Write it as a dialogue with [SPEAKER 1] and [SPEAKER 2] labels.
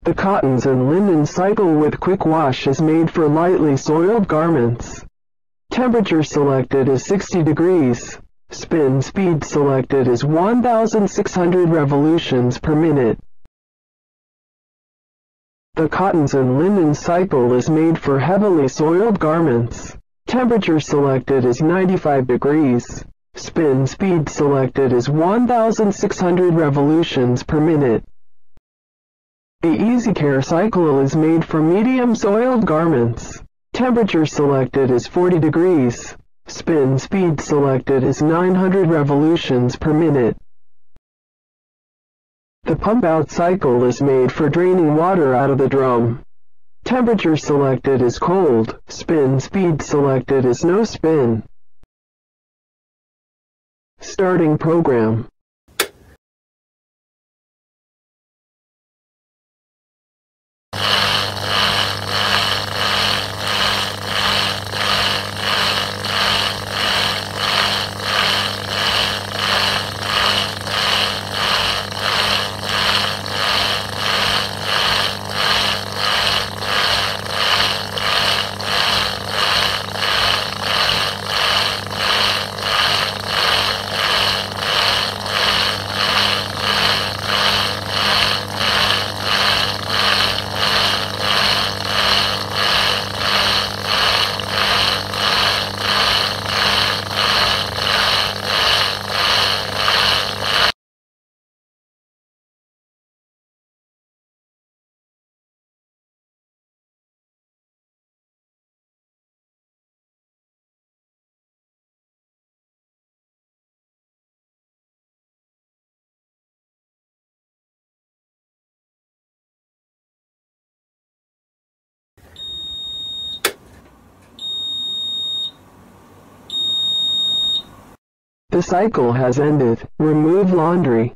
[SPEAKER 1] The cottons and linen cycle with quick wash is made for lightly soiled garments. Temperature selected is 60 degrees. Spin speed selected is 1,600 revolutions per minute. The cottons and linen cycle is made for heavily soiled garments. Temperature selected is 95 degrees. Spin speed selected is 1,600 revolutions per minute. The Easy Care cycle is made for medium soiled garments. Temperature selected is 40 degrees. Spin speed selected is 900 revolutions per minute. The Pump Out cycle is made for draining water out of the drum. Temperature selected is cold. Spin speed selected is no spin. Starting program. The cycle has ended. Remove laundry.